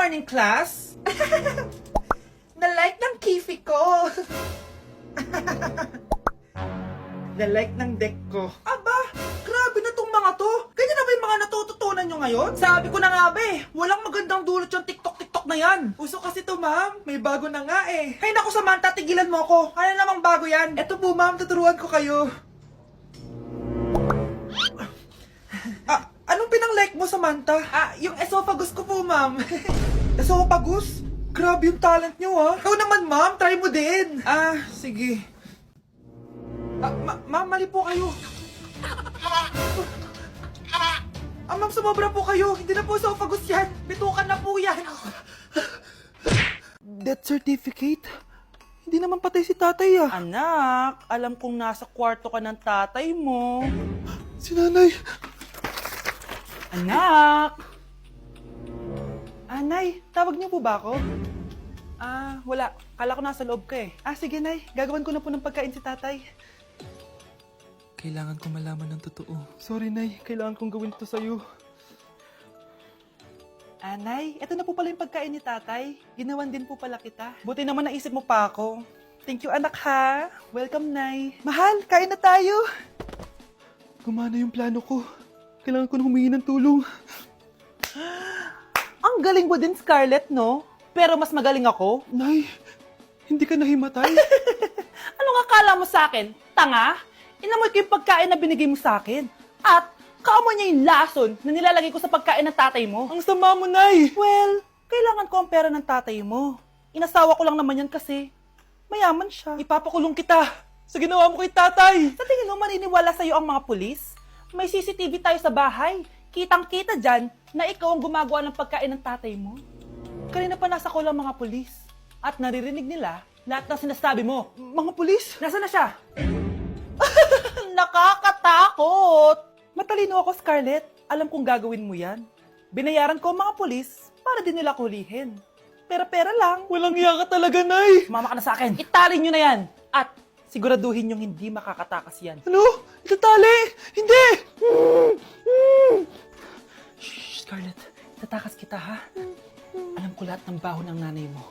morning, class! Na-like ng kifi ko! Na-like ng deck ko. Aba, grabe na tong mga to! Ganyan na ba yung mga natututunan nyo ngayon? Sabi ko na nga ba eh, walang magandang dulot yung TikTok na yan. Uso kasi to, ma'am. May bago na nga eh. Hay naku, Samantha, tigilan mo ako. Ano namang bago yan? Eto po, ma'am, tuturuan ko kayo. Anong pinang-like mo, Samantha? Yung esophagus ko po, ma'am. Esophagus? Grabe yung talent nyo, ha? Ikaw naman, ma'am. Try mo din. Sige. Ma'am, mali po kayo. Ma'am, sumobra po kayo. Hindi na po esophagus yan. Bitukan na po yan. Death certificate? Hindi naman patay si tatay, ah. Anak, alam kong nasa kwarto ka ng tatay mo. Si nanay. Anak! Nay, tawag niyo po ba ako? Wala. Kala ko nasa loob ka eh. Sige, nay. Gagawan ko na po ng pagkain si tatay. Kailangan ko malaman ng totoo. Sorry, nay. Kailangan kong gawin ito sa'yo. Nay, ito na po pala yung pagkain ni tatay. Ginawan din po pala kita. Buti naman naisip mo pa ako. Thank you, anak, ha. Welcome, nay. Mahal, kain na tayo. Gumana yung plano ko. Kailangan ko na humingi ng tulong. Ang galing mo din, Scarlett, no? Pero mas magaling ako. Nay, hindi ka nahimatay. Anong akala mo sa akin? Tanga? Inamoy ko yung pagkain na binigay mo sa akin. At kaamoy niya yung lason na nilalagay ko sa pagkain ng tatay mo. Ang sama mo, nay. Well, kailangan ko ang pera ng tatay mo. Inasawa ko lang naman yan kasi mayaman siya. Ipapakulong kita sa ginawa mo kay tatay. Sa tingin mo maniniwala sa'yo ang mga pulis? May CCTV tayo sa bahay. Kitang-kita dyan na ikaw ang gumagawa ng pagkain ng tatay mo. Kanina pa nasa kulang mga pulis. At naririnig nila lahat ng sinasabi mo. Mga pulis? Nasaan na siya? Nakakatakot! Matalino ako, Scarlett. Alam kong gagawin mo yan. Binayaran ko ang mga pulis para din nila kulihin. Pera-pera lang. Walang iya ka talaga, nay. Sumama ka na sa akin. Itali nyo na yan. At siguraduhin yung hindi makakatakas yan. Ano? Itatali? Hindi! Shh, Scarlett. Tatakas kita, ha? Alam ko lahat ng baho ng nanay mo.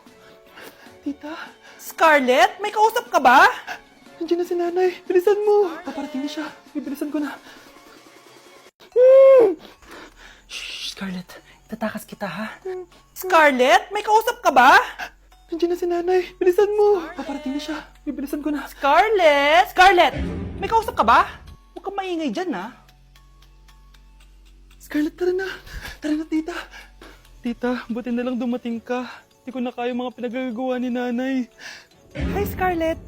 Tita, Scarlett, may kausap ka ba? nandiyan na si nanay. Bilisan mo. Paparating na siya. Bibilisan ko na. Shh, Scarlett. Tatakas kita, ha? Scarlett, may kausap ka ba? Nandiyan na si nanay. Bilisan mo. Paparating na siya. Bibilisan ko na. Scarlett! Scarlett! May kausap ka ba? Huwag kang maingay dyan, ha? Scarlett, tara na. Tara na, tita. Tita, buti na lang dumating ka. Hindi ko na kaya mga pinagagawa ni nanay. Hi, Scarlett.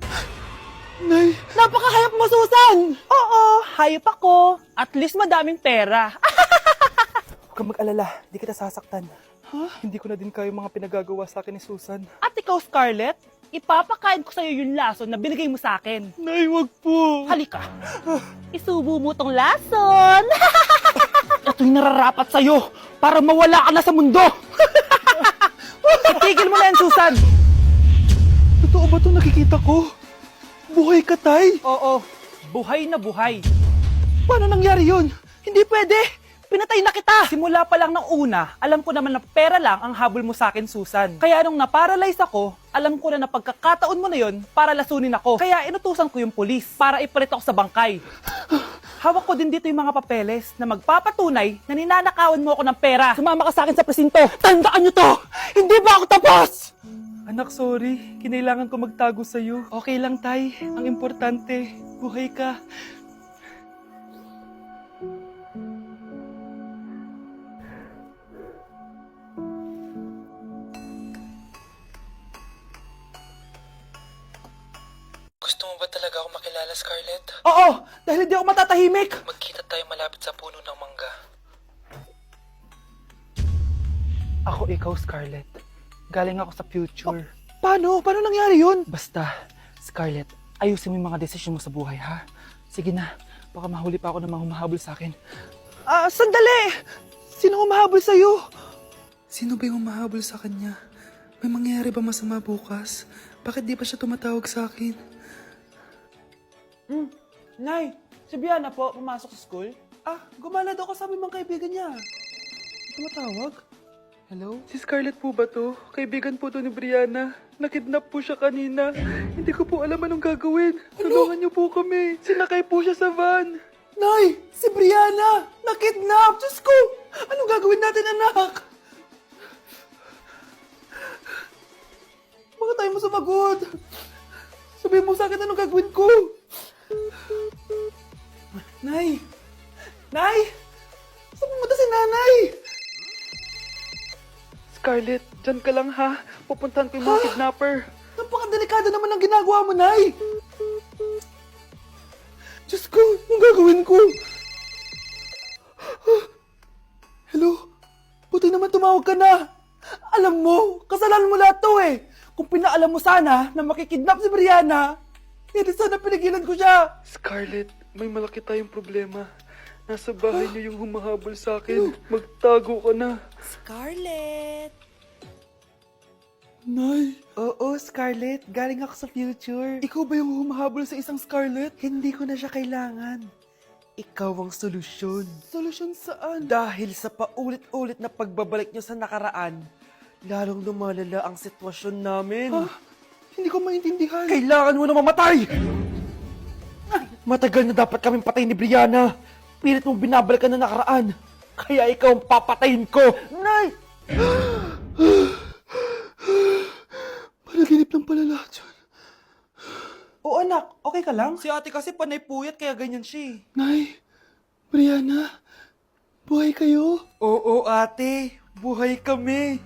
Nay, Napakahayap mo, Susan! Oo, hayop ako. At least madaming pera. huwag kang mag-alala. Di kita sasaktan. Hindi ko na din kaya mga pinagagawa sa akin ni Susan. At ikaw, Scarlett, ipapakain ko sa'yo yung lason na binigay mo sa akin. Nay, wag po. Halika. Isubo mo tong lason. Ito'y nararapat sa'yo para mawala ka na sa mundo. Itigil mo na yan, Susan. Totoo ba ito nakikita ko? Buhay ka, tay? Oo, buhay na buhay. Paano nangyari yun? Hindi pwede. Pinatay na kita. Simula pa lang ng una, alam ko naman na pera lang ang habol mo sa akin, Susan. Kaya nung naparalyze ako, alam ko na pagkakataon mo na yon para lasunin ako. Kaya inutusan ko yung pulis para ipalit ako sa bangkay. Hawak ko din dito yung mga papeles na magpapatunay na ninanakawan mo ako ng pera. Sumama ka sa akin sa presinto. Tandaan nyo to! Hindi ba ako tapos? Anak, sorry. Kinailangan ko magtago sa'yo. Okay lang, tay. Ang importante, buhay ka. Gusto mo ba talaga ako makilala, Scarlett? Oo, dahil hindi ako matatahimik. Magkita tayo malapit sa puno ng mangga. Ako ikaw, Scarlett. Galing ako sa future. Paano? Paano nangyari yun? Basta, Scarlett, ayusin mo yung mga desisyon mo sa buhay, ha? Sige na, baka mahuli pa ako ng mga humahabol sa akin. Sandali! Sino humahabol sa'yo? Sino ba yung humahabol sa kanya? May mangyayari ba masama bukas? Bakit di pa siya tumatawag sa akin? Nay, si Biana po, pumasok sa school. Gumala daw kasama mga kaibigan niya. Tumatawag? Hello? Si Scarlett po ba to? Kaibigan po to ni Brianna. Nakidnap po siya kanina. Hindi ko po alam anong gagawin. Tulungan niyo po kami. Sinakay po siya sa van. Nay! Si Brianna! Nakidnap! Diyos ko! Anong gagawin natin, anak? Bakit tayo mo sumagot? Sabihin mo sa akin anong gagawin ko? Nay! Nay! Saan pumunta si nanay? Scarlett, dyan ka lang ha. Pupuntahan ko yung mga kidnapper. Napakadelikado naman ang ginagawa mo, Nay! Diyos ko, anong gagawin ko? Hello? Buti naman tumawag ka na. Alam mo, kasalanan mo lahat to eh. Kung pinaalam mo sana na makikidnap si Brianna, hindi sana pinigilan ko siya. Scarlett, may malaki tayong problema. Nasa bahay niyo yung humahabol sa akin. Magtago ka na. Scarlett! Nay. Oo, Scarlett. Galing ako sa future. Ikaw ba yung humahabol sa isang Scarlett? Hindi ko na siya kailangan. Ikaw ang solusyon. Solusyon saan? Dahil sa paulit-ulit na pagbabalik niyo sa nakaraan, lalong lumalala ang sitwasyon namin. Hindi ko maintindihan. Kailangan mo na mamatay! Matagal na dapat kaming patay ni Brianna. Pilit mong binabalikan na nakaraan. Kaya ikaw ang papatayin ko. Nay! Panaginip lang pala lahat yun. Oo anak, okay ka lang? Si ate kasi panay puyat kaya ganyan siya eh. Nay, Brianna, buhay kayo? Oo ate, buhay kami.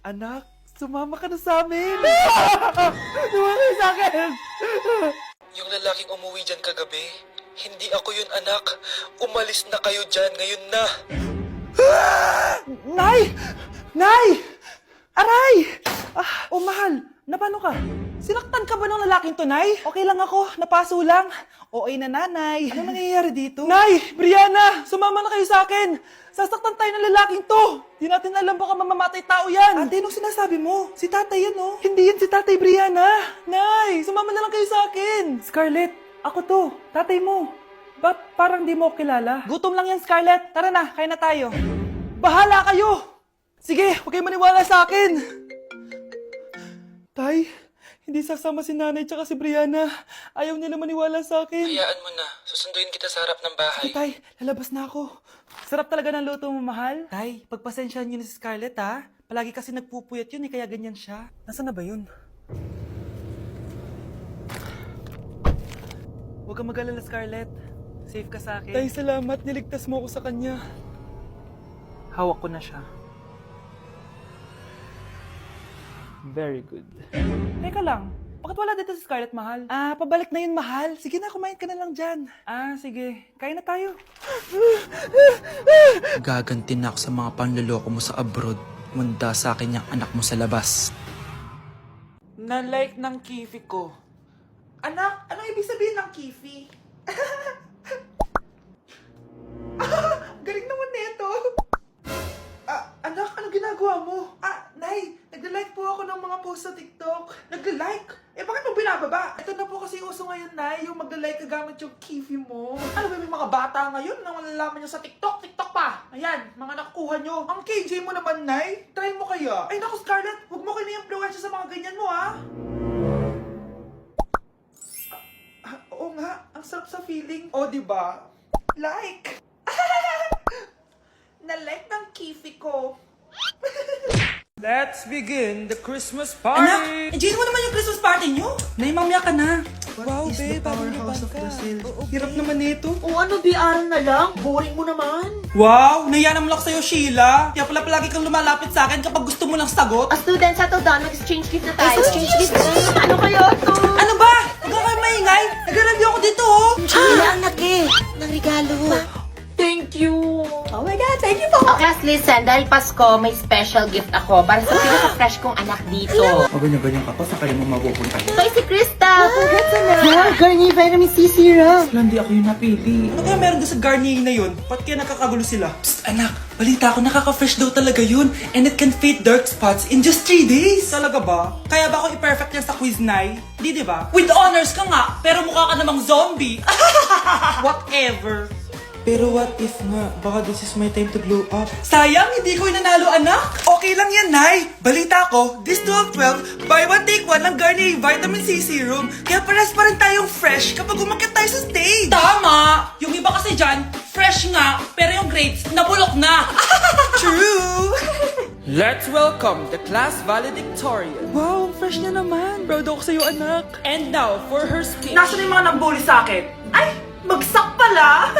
Anak, sumama ka na sa amin. Sumama ka sa akin. Yung lalaking umuwi dyan kagabi, hindi ako yun anak. Umalis na kayo dyan ngayon na. Nay! Nay! Aray! Oh, mahal. Napano ka? Sinaktan ka ba ng lalaking to, Nay? Okay lang ako. Napaso lang. Okay na, nanay. Ano nangyayari dito? Nay! Brianna! Sumama na kayo sa akin! Sasaktan tayo ng lalaking to! Di natin alam baka mamamatay tao yan! Ate, anong sinasabi mo? Si tatay yan, oh. Hindi yan si tatay, Brianna! Nay! Sumama na lang kayo sa akin! Scarlett, ako to. Tatay mo. Ba't parang di mo kilala? Gutom lang yan, Scarlett. Tara na, kain na tayo. Bahala kayo! Sige, huwag kayo maniwala sa akin! Tay, hindi sasama si nanay tsaka si Brianna. Ayaw nila maniwala sa akin. Hayaan mo na. Susunduin kita sa harap ng bahay. Sige, Tay, lalabas na ako. Sarap talaga ng luto mo, mahal. Tay, pagpasensyahan niyo na si Scarlett, ha? Palagi kasi nagpupuyat yun, kaya ganyan siya. Nasaan na ba yun? Huwag kang mag-alala, Scarlett. Safe ka sa akin. Tay, salamat. Niligtas mo ako sa kanya. Hawak ko na siya. Very good. Teka lang, bakit wala dito si Scarlett, mahal? Pabalik na yun, mahal. Sige na, kumain ka na lang dyan. Sige. Kain na tayo. Gaganti na ako sa mga panloloko mo sa abroad. Munda sa akin yung anak mo sa labas. Na-like ng kifi ko. Anak, anong ibig sabihin ng kifi? Galing naman nito. Anak, anong ginagawa mo? Nay, nagla-like po ako ng mga post sa TikTok. Nagla-like? Bakit mo binababa? Ito na po kasi uso ngayon, Nay, yung magla-like ka gamit yung kifi mo. Ano ba, may mga bata ngayon na malalaman nyo sa TikTok? TikTok pa! Ayan, mga nakukuha nyo. Ang KJ mo naman, Nay. Try mo kaya. Ay, naku, Scarlett, huwag mo kayo na-influensya sa mga ganyan mo, ha? Oo nga, ang sarap sa feeling. O, diba? Like! Na-like ng kifi ko. Let's begin the Christmas Anak, party! enjoy mo naman yung Christmas party nyo. Nay, mamaya ka na. Wow, is the babe, powerhouse of Brazil? Hirap naman nito. O ano, BR na lang? Boring mo naman. Wow, naiya naman ako sa'yo, Sheila. Kaya pala palagi kang lumalapit sa akin kapag gusto mo ng sagot. A student sa Todan, mag-exchange gift na tayo. Exchange gift na? Ano kayo to? Ano ba? Huwag ka kayo maingay. Nag-review ako dito, oh. Sheila, ang laki ng regalo. Thank you. Oh my God, thank you po. Oh, class, listen. Dahil Pasko, may special gift ako para sa pinaka-fresh kong anak dito. Ganyan-ganyan ka pa, saan kayo mo mapupunta? Ito si Krista. Congrats na. Yeah, Garnier Vitamin C Serum. Hindi ako yung napili. Ano kaya meron doon sa Garnier na yun? Ba't kaya nakakagulo sila? Psst, anak, balita ko nakaka-fresh daw talaga yun. And it can fade dark spots in just 3 days. Talaga ba? Kaya ba ako i-perfect yan sa quiz, Nay? Di ba? With honors ka nga, pero mukha ka namang zombie. Whatever. Pero what if nga, baka this is my time to glow up. Sayang, hindi ko nanalo, anak. Okay lang yan, Nay. Balita ko, this 12-12, buy one take one ng Garnier Vitamin C Serum. Kaya pares pa rin tayong fresh kapag umakyat tayo sa stage. Tama! Yung iba kasi dyan, fresh nga, pero yung grades, nabulok na. True! Let's welcome the class valedictorian. Wow, ang fresh niya naman. Proud ako sa'yo, anak. And now, for her speech. Nasaan yung mga nambuli sa akin? Ay, bagsak pala!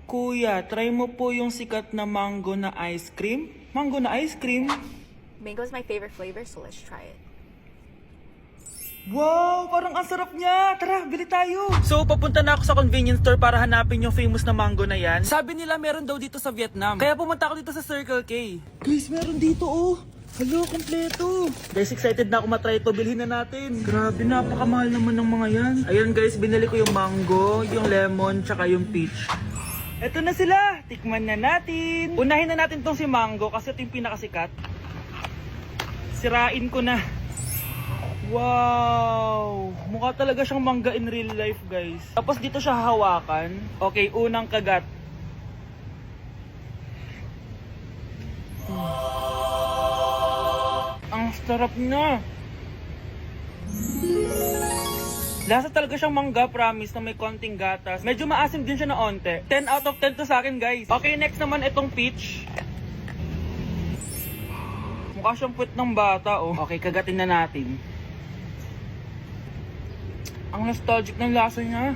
Kuya, try mo po yung sikat na mango na ice cream. Mango na ice cream? Mango is my favorite flavor, so let's try it. Wow, parang ang sarap niya. Tara, bili tayo. So, papunta na ako sa convenience store para hanapin yung famous na mango na yan. Sabi nila meron daw dito sa Vietnam. Kaya pumunta ako dito sa Circle K. Guys, meron dito oh. Hello, kompleto. Guys, excited na ako matry ito. Bilhin na natin. Grabe, napakamahal naman ng mga yan. Ayun guys, binili ko yung mango, yung lemon, tsaka yung peach. Eto na sila. Tikman na natin. Unahin na natin tong si mango kasi ito yung pinakasikat. Sirain ko na. Wow! Mukha talaga siyang mangga in real life, guys. Tapos dito siya hahawakan. Okay, unang kagat. Ang sarap na. Lasa talaga siyang mangga, promise, na may konting gatas. Medyo maasim din siya na onte. 10 out of 10 to sa akin, guys. Okay, next naman itong peach. Mukha siyang puwet ng bata, oh. Okay, kagatin na natin. Ang nostalgic ng lasa niya.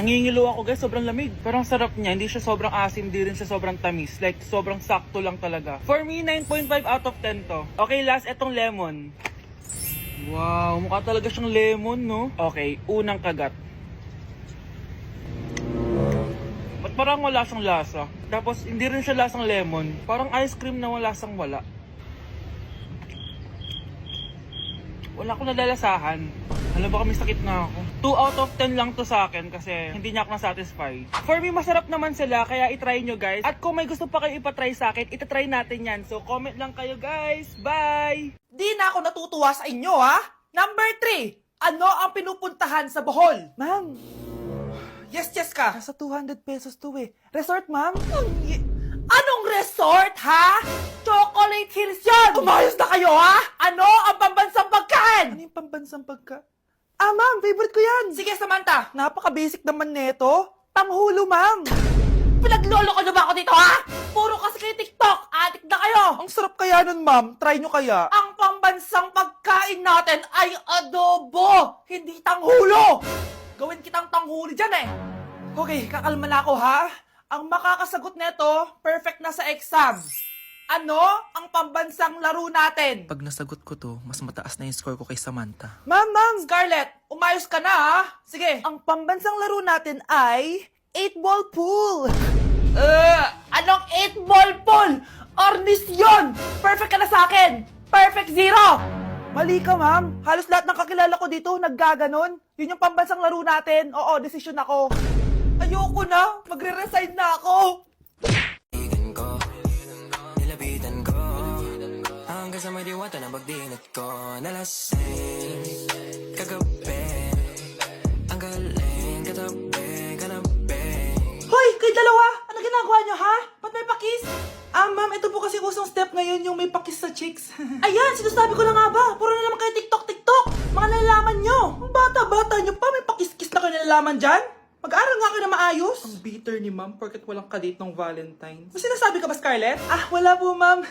Nangingilo ako, guys, sobrang lamig. Pero ang sarap niya, hindi siya sobrang asim, hindi rin siya sobrang tamis. Like, sobrang sakto lang talaga. For me, 9.5 out of 10 to. Okay, last, etong lemon. Wow, mukha talaga siyang lemon, no? Okay, unang kagat. Ba't parang wala siyang lasa? Tapos, hindi rin siya lasang lemon. Parang ice cream na wala lasang wala. Wala akong nadalasahan. Alam ba kami sakit na ako. 2 out of 10 lang to sa akin kasi hindi niya ako na-satisfy. For me, masarap naman sila, kaya itry nyo guys. At kung may gusto pa kayo ipatry sa akin, itatry natin yan. So, comment lang kayo guys. Bye! Di na ako natutuwa sa inyo, ha? Number 3, ano ang pinupuntahan sa Bohol? Ma'am, Yes, ka. nasa 200 pesos to eh. Resort, ma'am? Anong resort, ha? Chocolate Hills yun! Umayos na kayo, ha? Ano ang pambansang pagkain? Ano yung pambansang pagka... Ah, ma'am, favorite ko yan. Sige, Samantha. Napaka-basic naman neto. Tanghulo, ma'am. Pinaglolo ko na ba ako dito, ha? Puro kasi kayo TikTok. Adik na kayo. Ang sarap kaya nun, ma'am. Try nyo kaya. Ang pambansang pagkain natin ay adobo, hindi tanghulo. Gawin kitang tanghuli dyan, eh. Okay, kakalma na ako, ha? Ang makakasagot neto, perfect na sa exam. Ano ang pambansang laro natin? Pag nasagot ko to, mas mataas na yung score ko kay Samantha. Ma'am, Scarlett, umayos ka na, ha? Sige. Ang pambansang laro natin ay 8-ball pool. Anong 8-ball pool? Ornis yun! Perfect ka na sa akin! Perfect 0! Mali ka, ma'am. Halos lahat ng kakilala ko dito naggaganon. Yun yung pambansang laro natin. Oo, desisyon ako. Ayoko na! Magre-resign na ako! Nilapitan ko hanggang sa may diwata na pagdinat ko. Nalasing kagabi, ang galing katabi, kanabi. Hoy! Kayo dalawa! Ano ginagawa nyo, ha? Ba't may pakis? Ma'am, ito po kasi usong step ngayon yung may pakis sa chicks. Ayan! Sinasabi ko na nga ba? Puro na naman kayo TikTok! Mga nalalaman nyo! Ang bata-bata nyo pa, may pakis-kis na kayo nalalaman dyan? Mag-aaral nga kayo na maayos. Ang bitter ni ma'am porket walang kadate ng Valentine's. May sinasabi ka ba, Scarlett? Wala po, ma'am.